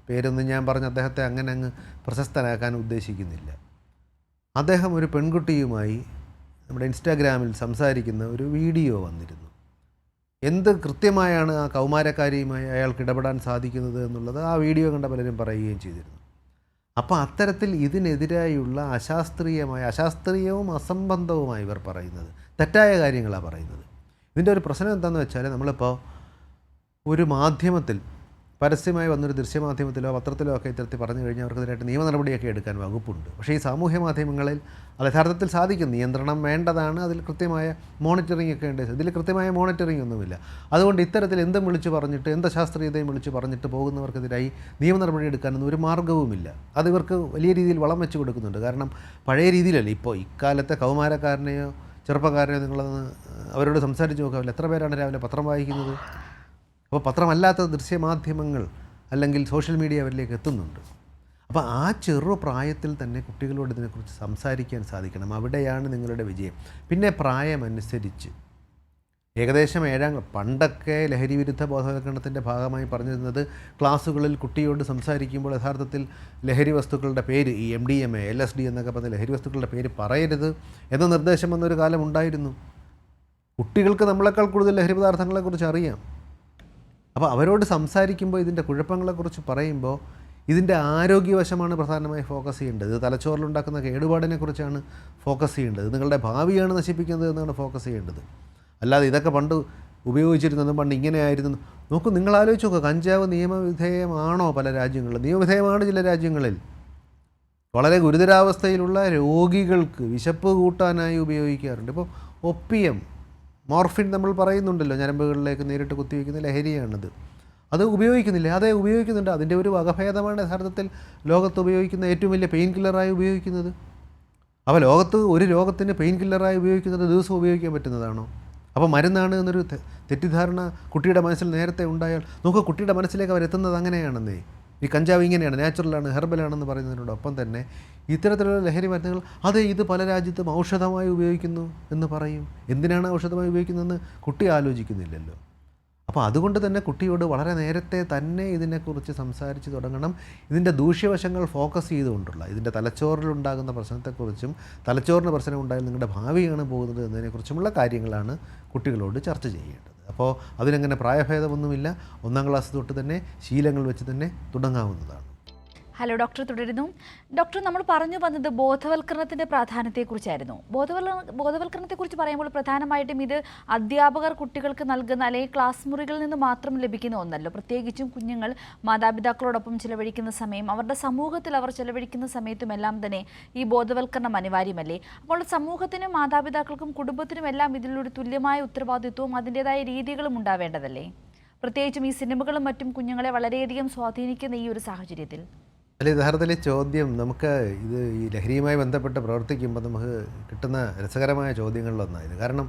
പേരൊന്നും ഞാൻ പറഞ്ഞ് അദ്ദേഹത്തെ അങ്ങനെ അങ്ങ് പ്രശസ്തനാക്കാൻ ഉദ്ദേശിക്കുന്നില്ല. അദ്ദേഹം ഒരു പെൺകുട്ടിയുമായി നമ്മുടെ ഇൻസ്റ്റാഗ്രാമിൽ സംസാരിക്കുന്ന ഒരു വീഡിയോ വന്നിരുന്നു. എന്ത് കൃത്യമായാണ് ആ കൗമാരക്കാരിയുമായി അയാൾക്ക് ഇടപെടാൻ സാധിക്കുന്നത് എന്നുള്ളത് ആ വീഡിയോ കണ്ട പലരും പറയുകയും ചെയ്തിരുന്നു. അപ്പോൾ അത്തരത്തിൽ ഇതിനെതിരായുള്ള അശാസ്ത്രീയവും അസംബന്ധവുമായി ഇവർ പറയുന്നത് തെറ്റായ കാര്യങ്ങളാണ് പറയുന്നത്. ഇതിൻ്റെ ഒരു പ്രശ്നം എന്താണെന്ന് വെച്ചാൽ, നമ്മളിപ്പോൾ ഒരു മാധ്യമത്തിൽ പരസ്യമായി വന്നൊരു ദൃശ്യമാധ്യമത്തിലോ പത്രത്തിലോ ഒക്കെ ഇത്തരത്തിൽ പറഞ്ഞു കഴിഞ്ഞാൽ അവർക്കെതിരായിട്ട് നിയമ നടപടിയൊക്കെ എടുക്കാൻ വകുപ്പുണ്ട്. പക്ഷേ ഈ സാമൂഹ്യ മാധ്യമങ്ങളിൽ അത് യഥാർത്ഥത്തിൽ സാധിക്കും. നിയന്ത്രണം വേണ്ടതാണ്, അതിൽ കൃത്യമായ മോണിറ്ററിംഗ് ഒക്കെ ഉണ്ട്. ഇതിൽ കൃത്യമായ മോണിറ്ററിംഗ് ഒന്നുമില്ല. അതുകൊണ്ട് ഇത്തരത്തിൽ എന്തും വിളിച്ച് പറഞ്ഞിട്ട്, എന്ത് ശാസ്ത്രീയതയും വിളിച്ച് പറഞ്ഞിട്ട് പോകുന്നവർക്കെതിരായി നിയമ നടപടി എടുക്കാനൊന്നും ഒരു മാർഗ്ഗവുമില്ല. അത് ഇവർക്ക് വലിയ രീതിയിൽ വളം വെച്ച് കൊടുക്കുന്നുണ്ട്. കാരണം പഴയ രീതിയിലല്ല. ഇപ്പോൾ ഇക്കാലത്തെ കൗമാരക്കാരനെയോ ചെറുപ്പക്കാരനെയോ നിങ്ങളൊന്ന് അവരോട് സംസാരിച്ച് നോക്കാവില്ല. എത്ര പേരാണ് രാവിലെ പത്രം വായിക്കുന്നത്? അപ്പോൾ പത്രമല്ലാത്ത ദൃശ്യമാധ്യമങ്ങൾ അല്ലെങ്കിൽ സോഷ്യൽ മീഡിയ അവരിലേക്ക് എത്തുന്നുണ്ട്. അപ്പോൾ ആ ചെറുപ്രായത്തിൽ തന്നെ കുട്ടികളോട് ഇതിനെക്കുറിച്ച് സംസാരിക്കാൻ സാധിക്കണം. അവിടെയാണ് നിങ്ങളുടെ വിജയം. പിന്നെ പ്രായമനുസരിച്ച് ഏകദേശം പണ്ടൊക്കെ ലഹരി വിരുദ്ധ ബോധവൽക്കരണത്തിൻ്റെ ഭാഗമായി പറഞ്ഞിരുന്നത് ക്ലാസ്സുകളിൽ കുട്ടിയോട് സംസാരിക്കുമ്പോൾ യഥാർത്ഥത്തിൽ ലഹരി വസ്തുക്കളുടെ പേര്, ഈ MDMA LSD എന്നൊക്കെ പറഞ്ഞ ലഹരി വസ്തുക്കളുടെ പേര് പറയരുത് എന്ന നിർദ്ദേശം വന്നൊരു കാലം ഉണ്ടായിരുന്നു. കുട്ടികൾക്ക് നമ്മളെക്കാൾ കൂടുതൽ ലഹരി പദാർത്ഥങ്ങളെക്കുറിച്ച് അറിയാം. അപ്പോൾ അവരോട് സംസാരിക്കുമ്പോൾ ഇതിൻ്റെ കുഴപ്പങ്ങളെക്കുറിച്ച് പറയുമ്പോൾ ഇതിൻ്റെ ആരോഗ്യവശമാണ് പ്രധാനമായി ഫോക്കസ് ചെയ്യേണ്ടത്. ഇത് തലച്ചോറിലുണ്ടാക്കുന്ന കേടുപാടിനെക്കുറിച്ചാണ് ഫോക്കസ് ചെയ്യേണ്ടത്. നിങ്ങളുടെ ഭാവിയാണ് നശിപ്പിക്കുന്നത് എന്നാണ് ഫോക്കസ് ചെയ്യേണ്ടത്. അല്ലാതെ ഇതൊക്കെ പണ്ട് ഉപയോഗിച്ചിരുന്നതും പണ്ട് ഇങ്ങനെയായിരുന്നു. നോക്കൂ, നിങ്ങൾ ആലോചിച്ച് നോക്കുക, കഞ്ചാവ് നിയമവിധേയമാണോ പല രാജ്യങ്ങളിലും? നിയമവിധേയമാണ് ചില രാജ്യങ്ങളിൽ. വളരെ ഗുരുതരാവസ്ഥയിലുള്ള രോഗികൾക്ക് വിശപ്പ് കൂട്ടാനായി ഉപയോഗിക്കാറുണ്ട്. ഇപ്പോൾ ഒപ്പിയം, മോർഫിൻ നമ്മൾ പറയുന്നുണ്ടല്ലോ, ഞരമ്പുകളിലേക്ക് നേരിട്ട് കുത്തിവയ്ക്കുന്ന ലഹരിയാണിത്. അത് ഉപയോഗിക്കുന്നില്ല, അതേ ഉപയോഗിക്കുന്നുണ്ട്. അതിൻ്റെ ഒരു വകഭേദമാണ് യഥാർത്ഥത്തിൽ ലോകത്ത് ഉപയോഗിക്കുന്ന ഏറ്റവും വലിയ പെയിൻ കില്ലറായി ഉപയോഗിക്കുന്നത്. അപ്പോൾ ലോകത്ത് ഒരു രോഗത്തിന് പെയിൻ കില്ലറായി ഉപയോഗിക്കുന്നത് ദിവസം ഉപയോഗിക്കാൻ പറ്റുന്നതാണോ? അപ്പോൾ മരുന്നാണ് എന്നൊരു തെറ്റിദ്ധാരണ കുട്ടിയുടെ മനസ്സിൽ നേരത്തെ ഉണ്ടായാൽ നോക്കുക, കുട്ടിയുടെ മനസ്സിലേക്ക് അവരെത്തുന്നത് അങ്ങനെയാണെന്നേ. ഈ കഞ്ചാവ് ഇങ്ങനെയാണ്, നാച്ചുറലാണ്, ഹെർബലാണെന്ന് പറയുന്നതിനോടൊപ്പം തന്നെ ഇത്തരത്തിലുള്ള ലഹരി മരുന്നുകൾ അതെ ഇത് പല രാജ്യത്തും ഔഷധമായി ഉപയോഗിക്കുന്നു എന്ന് പറയും. എന്തിനാണ് ഔഷധമായി ഉപയോഗിക്കുന്നതെന്ന് കുട്ടി ആലോചിക്കുന്നില്ലല്ലോ. അപ്പോൾ അതുകൊണ്ട് തന്നെ കുട്ടിയോട് വളരെ നേരത്തെ തന്നെ ഇതിനെക്കുറിച്ച് സംസാരിച്ച് തുടങ്ങണം. ഇതിൻ്റെ ദൂഷ്യവശങ്ങൾ ഫോക്കസ് ചെയ്തുകൊണ്ടുള്ള, ഇതിൻ്റെ തലച്ചോറിലുണ്ടാകുന്ന പ്രശ്നത്തെക്കുറിച്ചും തലച്ചോറിന് പ്രശ്നം ഉണ്ടായാൽ നിങ്ങളുടെ ഭാവിയാണ് പോകുന്നത് എന്നതിനെക്കുറിച്ചുമുള്ള കാര്യങ്ങളാണ് കുട്ടികളോട് ചർച്ച ചെയ്യേണ്ടത്. അപ്പോൾ അതിനങ്ങനെ പ്രായഭേദമൊന്നുമില്ല. 1ാം ക്ലാസ് തൊട്ട് തന്നെ ശീലങ്ങൾ വെച്ച് തന്നെ തുടങ്ങാവുന്നതാണ്. ഹലോ ഡോക്ടർ, തുടരുന്നു. ഡോക്ടർ, നമ്മൾ പറഞ്ഞു വന്നത് ബോധവൽക്കരണത്തിൻ്റെ പ്രാധാന്യത്തെക്കുറിച്ചായിരുന്നു. ബോധവൽക്കരണത്തെക്കുറിച്ച് പറയുമ്പോൾ പ്രധാനമായിട്ടും ഇത് അധ്യാപകർ കുട്ടികൾക്ക് നൽകുന്ന അല്ലെങ്കിൽ ക്ലാസ് മുറികളിൽ നിന്ന് മാത്രം ലഭിക്കുന്ന ഒന്നല്ലോ. പ്രത്യേകിച്ചും കുഞ്ഞുങ്ങൾ മാതാപിതാക്കളോടൊപ്പം ചിലവഴിക്കുന്ന സമയം, അവരുടെ സമൂഹത്തിൽ അവർ ചിലവഴിക്കുന്ന സമയത്തുമെല്ലാം തന്നെ ഈ ബോധവൽക്കരണം അനിവാര്യമല്ലേ? അപ്പോൾ സമൂഹത്തിനും മാതാപിതാക്കൾക്കും കുടുംബത്തിനും എല്ലാം ഇതിലൊരു തുല്യമായ ഉത്തരവാദിത്വവും അതിൻ്റെതായ രീതികളും ഉണ്ടാവേണ്ടതല്ലേ? പ്രത്യേകിച്ചും ഈ സിനിമകളും മറ്റും കുഞ്ഞുങ്ങളെ വളരെയധികം സ്വാധീനിക്കുന്ന ഈ ഒരു സാഹചര്യത്തിൽ. അല്ല, യഥാർത്ഥത്തിൽ ചോദ്യം നമുക്ക് ഈ ലഹരിയുമായി ബന്ധപ്പെട്ട് പ്രവർത്തിക്കുമ്പോൾ നമുക്ക് കിട്ടുന്ന രസകരമായ ചോദ്യങ്ങളിലൊന്നായത്. കാരണം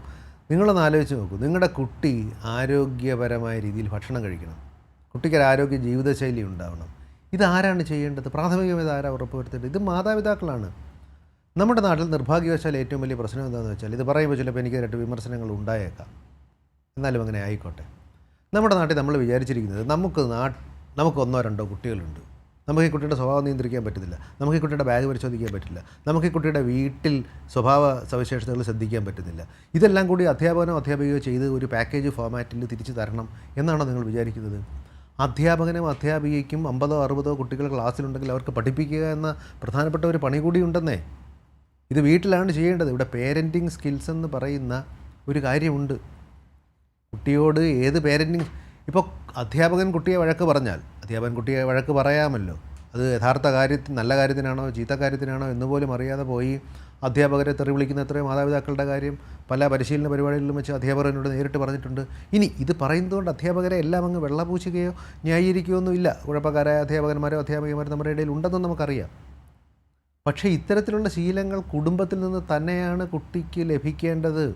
നിങ്ങളൊന്ന് ആലോചിച്ച് നോക്കൂ, നിങ്ങളുടെ കുട്ടി ആരോഗ്യപരമായ രീതിയിൽ ഭക്ഷണം കഴിക്കണം, കുട്ടിക്കൊരു ആരോഗ്യ ജീവിതശൈലി ഉണ്ടാവണം. ഇതാരാണ് ചെയ്യേണ്ടത്? പ്രാഥമികമായി ഇതാരാ ഉറപ്പുവരുത്തേണ്ടത്? ഇത് മാതാപിതാക്കളാണ്. നമ്മുടെ നാട്ടിൽ നിർഭാഗ്യവശാൽ ഏറ്റവും വലിയ പ്രശ്നം എന്താണെന്ന് വെച്ചാൽ, ഇത് പറയുമ്പോൾ ചിലപ്പോൾ എനിക്കെതിരായിട്ട് വിമർശനങ്ങൾ ഉണ്ടായേക്കാം, എന്നാലും അങ്ങനെ ആയിക്കോട്ടെ. നമ്മുടെ നാട്ടിൽ നമ്മൾ വിചാരിച്ചിരിക്കുന്നത് നമുക്ക് 1 2 കുട്ടികളുണ്ട്, നമുക്ക് ഈ കുട്ടിയുടെ സ്വഭാവം നിയന്ത്രിക്കാൻ പറ്റുന്നില്ല, നമുക്ക് ഈ കുട്ടിയുടെ ബാഗ് പരിശോധിക്കാൻ പറ്റില്ല, നമുക്ക് ഈ കുട്ടിയുടെ വീട്ടിൽ സ്വഭാവ സവിശേഷതകൾ ശ്രദ്ധിക്കാൻ പറ്റുന്നില്ല, ഇതെല്ലാം കൂടി അധ്യാപകയോ ചെയ്ത് ഒരു പാക്കേജ് ഫോമാറ്റിൽ തിരിച്ചു തരണം എന്നാണോ നിങ്ങൾ വിചാരിക്കുന്നത്? അധ്യാപകനും അധ്യാപികയ്ക്കും 50 60 കുട്ടികൾ ക്ലാസ്സിലുണ്ടെങ്കിൽ അവർക്ക് പഠിപ്പിക്കുക എന്ന പ്രധാനപ്പെട്ട ഒരു പണി കൂടി ഉണ്ടെന്നേ. ഇത് വീട്ടിലാണ് ചെയ്യേണ്ടത്. ഇവിടെ പേരൻറ്റിങ് സ്കിൽസ് എന്ന് പറയുന്ന ഒരു കാര്യമുണ്ട്. കുട്ടിയോട് ഏത് പേരൻറ്റിങ്, ഇപ്പോൾ അധ്യാപകൻ കുട്ടിയെ വഴക്ക് പറഞ്ഞാൽ അധ്യാപകൻ കുട്ടിയെ വഴക്ക് പറയാമല്ലോ. അത് യഥാർത്ഥ കാര്യത്തിൽ നല്ല കാര്യത്തിനാണോ ചീത്ത കാര്യത്തിനാണോ എന്ന് പോലും അറിയാതെ പോയി അധ്യാപകരെ തെറി വിളിക്കുന്ന എത്രയോ മാതാപിതാക്കളുടെ കാര്യം പല പരിശീലന പരിപാടികളിലും വെച്ച് അധ്യാപകരോട് നേരിട്ട് പറഞ്ഞിട്ടുണ്ട്. ഇനി ഇത് പറയുന്നതുകൊണ്ട് അധ്യാപകരെ എല്ലാം അങ്ങ് വെള്ളപൂശുകയോ ന്യായീകരിക്കുകയോ ഒന്നുമില്ല. കുഴപ്പക്കാരായ അധ്യാപകന്മാരോ അധ്യാപികമാരോ നമ്മുടെ ഇടയിൽ ഉണ്ടെന്നും നമുക്കറിയാം. പക്ഷേ ഇത്തരത്തിലുള്ള ശീലങ്ങൾ കുടുംബത്തിൽ നിന്ന് തന്നെയാണ് കുട്ടിക്ക് ലഭിക്കേണ്ടത്.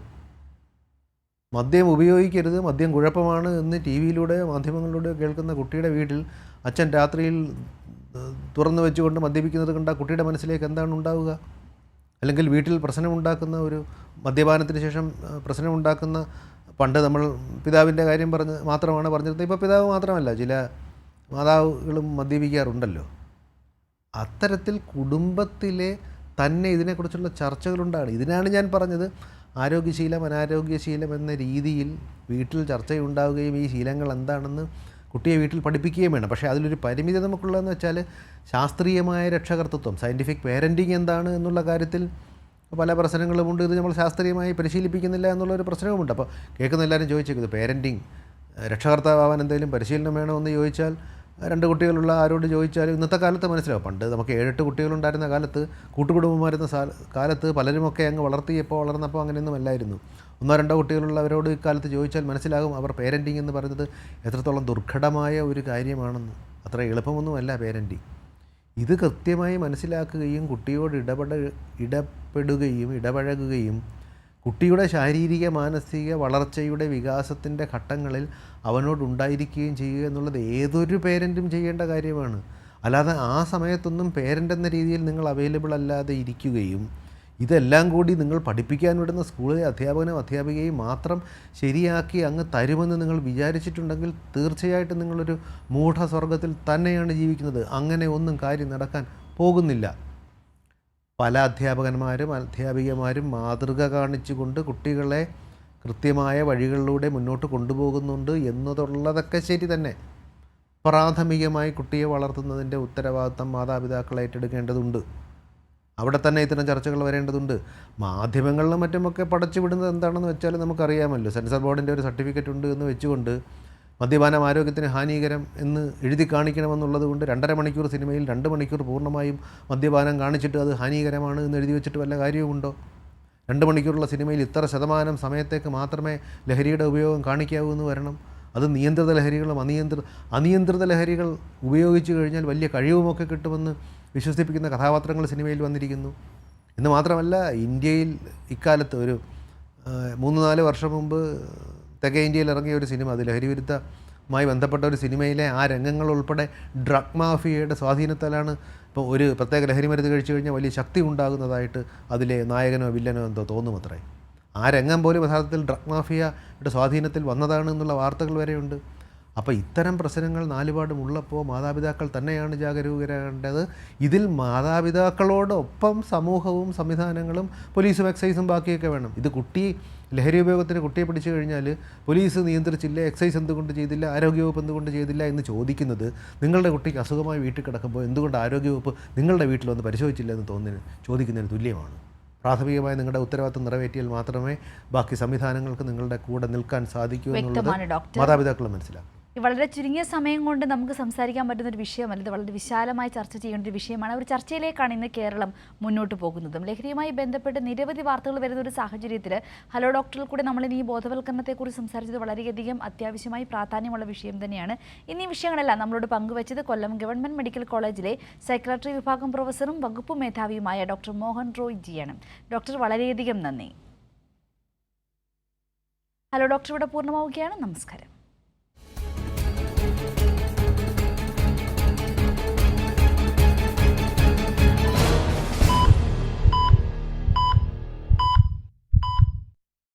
മദ്യം ഉപയോഗിക്കരുത്, മദ്യം കുഴപ്പമാണ് എന്ന് ടി വിയിലൂടെയോ മാധ്യമങ്ങളിലൂടെയോ കേൾക്കുന്ന കുട്ടിയുടെ വീട്ടിൽ അച്ഛൻ രാത്രിയിൽ തുറന്നു വെച്ചുകൊണ്ട് മദ്യപിക്കുന്നത് കണ്ട കുട്ടിയുടെ മനസ്സിലേക്ക് എന്താണ് ഉണ്ടാവുക? അല്ലെങ്കിൽ വീട്ടിൽ പ്രശ്നമുണ്ടാക്കുന്ന ഒരു മദ്യപാനത്തിന് ശേഷം പ്രശ്നമുണ്ടാക്കുന്ന, പണ്ട് നമ്മൾ പിതാവിൻ്റെ കാര്യം മാത്രമാണ് പറഞ്ഞിരുന്നത്. ഇപ്പോൾ പിതാവ് മാത്രമല്ല, ചില മാതാവുകളും മദ്യപിക്കാറുണ്ടല്ലോ. അത്തരത്തിൽ കുടുംബത്തിലെ തന്നെ ഇതിനെക്കുറിച്ചുള്ള ചർച്ചകളുണ്ടാണ്. ഇതിനാണ് ഞാൻ പറഞ്ഞത്, ആരോഗ്യശീലം അനാരോഗ്യശീലം എന്ന രീതിയിൽ വീട്ടിൽ ചർച്ചയുണ്ടാവുകയും ഈ ശീലങ്ങൾ എന്താണെന്ന് കുട്ടിയെ വീട്ടിൽ പഠിപ്പിക്കുകയും വേണം. പക്ഷേ അതിലൊരു പരിമിതി നമുക്കുള്ളതെന്ന് വെച്ചാൽ ശാസ്ത്രീയമായ രക്ഷകർത്തൃത്വം, സയൻറ്റിഫിക് പേരൻറ്റിങ് എന്താണ് എന്നുള്ള കാര്യത്തിൽ പല പ്രശ്നങ്ങളുമുണ്ട്. ഇത് നമ്മൾ ശാസ്ത്രീയമായി പരിശീലിപ്പിക്കുന്നില്ല എന്നുള്ളൊരു പ്രശ്നവുമുണ്ട്. അപ്പോൾ കേൾക്കുന്ന എല്ലാവരും ചോദിച്ചേക്കുന്നത് പേരൻറ്റിങ്, രക്ഷകർത്താവാൻ എന്തെങ്കിലും പരിശീലനം വേണമെന്ന് ചോദിച്ചാൽ 2 കുട്ടികളുള്ള ആരോട് ചോദിച്ചാലും ഇന്നത്തെ കാലത്ത് മനസ്സിലാവും. പണ്ട് നമുക്ക് 7-8 കുട്ടികളുണ്ടായിരുന്ന കാലത്ത്, കൂട്ടുകുടുംബമായിരുന്ന കാലത്ത് പലരുമൊക്കെ അങ്ങ് വളർന്നപ്പോൾ അങ്ങനെയൊന്നും അല്ലായിരുന്നു. 1-2 കുട്ടികളുള്ളവരോട് ഇക്കാലത്ത് ചോദിച്ചാൽ മനസ്സിലാകും അവർ പേരൻറ്റിങ് എന്ന് പറയുന്നത് എത്രത്തോളം ദുർഘടമായ ഒരു കാര്യമാണെന്ന്. അത്ര എളുപ്പമൊന്നുമല്ല പേരൻറ്റിങ്. ഇത് കൃത്യമായി മനസ്സിലാക്കുകയും കുട്ടിയോട് ഇടപഴകുകയും കുട്ടിയുടെ ശാരീരിക മാനസിക വളർച്ചയുടെ വികാസത്തിൻ്റെ ഘട്ടങ്ങളിൽ അവനോടുണ്ടായിരിക്കുകയും ചെയ്യുക എന്നുള്ളത് ഏതൊരു പേരൻറ്റും ചെയ്യേണ്ട കാര്യമാണ്. അല്ലാതെ ആ സമയത്തൊന്നും പേരൻ്റ് എന്ന രീതിയിൽ നിങ്ങൾ അവൈലബിൾ അല്ലാതെ ഇരിക്കുകയും ഇതെല്ലാം കൂടി നിങ്ങൾ പഠിപ്പിക്കാൻ വിടുന്ന സ്കൂളിലെ അധ്യാപകയും മാത്രം ശരിയാക്കി അങ്ങ് തരുമെന്ന് നിങ്ങൾ വിചാരിച്ചിട്ടുണ്ടെങ്കിൽ തീർച്ചയായിട്ടും നിങ്ങളൊരു മൂഢസ്വർഗത്തിൽ തന്നെയാണ് ജീവിക്കുന്നത്. അങ്ങനെ ഒന്നും കാര്യം നടക്കാൻ പോകുന്നില്ല. പല അധ്യാപികമാരും മാതൃക കാണിച്ചുകൊണ്ട് കുട്ടികളെ കൃത്യമായ വഴികളിലൂടെ മുന്നോട്ട് കൊണ്ടുപോകുന്നുണ്ട് എന്നതുള്ളതൊക്കെ ശരി തന്നെ. പ്രാഥമികമായി കുട്ടിയെ വളർത്തുന്നതിൻ്റെ ഉത്തരവാദിത്തം മാതാപിതാക്കൾ ഏറ്റെടുക്കേണ്ടതുണ്ട്. അവിടെ തന്നെ ഇത്തരം ചർച്ചകൾ വരേണ്ടതുണ്ട്. മാധ്യമങ്ങളിലും മറ്റുമൊക്കെ പടച്ചു വിടുന്നത് എന്താണെന്ന് വെച്ചാൽ നമുക്കറിയാമല്ലോ. സെൻസർ ബോർഡിൻ്റെ ഒരു സർട്ടിഫിക്കറ്റ് ഉണ്ട് എന്ന് വെച്ചുകൊണ്ട് മദ്യപാനം ആരോഗ്യത്തിന് ഹാനികരം എന്ന് എഴുതി കാണിക്കണമെന്നുള്ളത് കൊണ്ട് 2.5 മണിക്കൂർ സിനിമയിൽ 2 മണിക്കൂർ പൂർണ്ണമായും മദ്യപാനം കാണിച്ചിട്ട് അത് ഹാനികരമാണ് എന്ന് എഴുതി വെച്ചിട്ട് വല്ല കാര്യവുമുണ്ടോ? 2 മണിക്കൂറുള്ള സിനിമയിൽ ഇത്ര ശതമാനം സമയത്തേക്ക് മാത്രമേ ലഹരിയുടെ ഉപയോഗം കാണിക്കാവൂ എന്ന് വരണം. അത് നിയന്ത്രിത ലഹരികളും അനിയന്ത്രിത ലഹരികൾ ഉപയോഗിച്ചു കഴിഞ്ഞാൽ വലിയ കഴിവുമൊക്കെ കിട്ടുമെന്ന് വിശ്വസിപ്പിക്കുന്ന കഥാപാത്രങ്ങൾ സിനിമയിൽ വന്നിരിക്കുന്നു. എന്ന് മാത്രമല്ല, ഇന്ത്യയിൽ ഇക്കാലത്ത് ഒരു 3-4 വർഷം മുമ്പ് തെക്കേ ഇന്ത്യയിൽ ഇറങ്ങിയ ഒരു സിനിമ, അത് ലഹരിവിരുദ്ധമായി ബന്ധപ്പെട്ട ഒരു സിനിമയിലെ ആ രംഗങ്ങൾ ഉൾപ്പെടെ ഡ്രഗ് മാഫിയയുടെ സ്വാധീനത്താലാണ്. ഇപ്പോൾ ഒരു പ്രത്യേക ലഹരി മരുന്ന് കഴിച്ചു കഴിഞ്ഞാൽ വലിയ ശക്തി ഉണ്ടാകുന്നതായിട്ട് അതിലെ നായകനോ വില്ലനോ എന്തോ തോന്നുമത്രേ. ആ രംഗം പോലും യഥാർത്ഥത്തിൽ ഡ്രഗ് മാഫിയയുടെ സ്വാധീനത്തിൽ വന്നതാണ് എന്നുള്ള വാർത്തകൾ വരെയുണ്ട്. അപ്പോൾ ഇത്തരം പ്രശ്നങ്ങൾ നാലുപാടും ഉള്ളപ്പോൾ മാതാപിതാക്കൾ തന്നെയാണ് ജാഗരൂകരാകേണ്ടത്. ഇതിൽ മാതാപിതാക്കളോടൊപ്പം സമൂഹവും സംവിധാനങ്ങളും പോലീസും എക്സൈസും ബാക്കിയൊക്കെ വേണം. ഇത് ലഹരി ഉപയോഗത്തിന് കുട്ടിയെ പിടിച്ചു കഴിഞ്ഞാൽ പോലീസ് നിയന്ത്രിച്ചില്ല, എക്സൈസ് എന്തുകൊണ്ട് ചെയ്തില്ല, ആരോഗ്യവകുപ്പ് എന്തുകൊണ്ട് ചെയ്തില്ല എന്ന് ചോദിക്കുന്നത് നിങ്ങളുടെ കുട്ടിക്ക് അസുഖമായി വീട്ടിൽ കിടക്കുമ്പോൾ എന്തുകൊണ്ട് ആരോഗ്യവകുപ്പ് നിങ്ങളുടെ വീട്ടിൽ വന്ന് പരിശോധിച്ചില്ല എന്ന് ചോദിക്കുന്നതിന് തുല്യമാണ്. പ്രാഥമികമായി നിങ്ങളുടെ ഉത്തരവാദിത്വം നിറവേറ്റിയാൽ മാത്രമേ ബാക്കി സംവിധാനങ്ങൾക്ക് നിങ്ങളുടെ കൂടെ നിൽക്കാൻ സാധിക്കൂ എന്നുള്ളത് മാതാപിതാക്കൾ മനസ്സിലാക്കും. വളരെ ചുരുങ്ങിയ സമയം കൊണ്ട് നമുക്ക് സംസാരിക്കാൻ പറ്റുന്ന ഒരു വിഷയമല്ല, ഇത് വളരെ വിശാലമായി ചർച്ച ചെയ്യേണ്ട ഒരു വിഷയമാണ്. ഒരു ചർച്ചയിലേക്കാണ് ഇന്ന് കേരളം മുന്നോട്ട് പോകുന്നതും. ലഹരിയുമായി ബന്ധപ്പെട്ട് നിരവധി വാർത്തകൾ വരുന്ന ഒരു സാഹചര്യത്തിൽ ഹലോ ഡോക്ടറിൽ കൂടെ നമ്മളിനി ഈ ബോധവൽക്കരണത്തെക്കുറിച്ച് സംസാരിച്ചത് വളരെയധികം അത്യാവശ്യമായി പ്രാധാന്യമുള്ള വിഷയം തന്നെയാണ്. ഇന്നീ വിഷയങ്ങളെല്ലാം നമ്മളോട് പങ്കുവച്ചത് കൊല്ലം ഗവൺമെൻറ് മെഡിക്കൽ കോളേജിലെ സൈക്യാട്രി വിഭാഗം പ്രൊഫസറും വകുപ്പ് മേധാവിയുമായ ഡോക്ടർ മോഹൻ റോയ് ജിയാണ്. ഡോക്ടർ വളരെയധികം നന്ദി. ഹലോ ഡോക്ടർ ഇവിടെ പൂർണ്ണമാവുകയാണ്. നമസ്കാരം.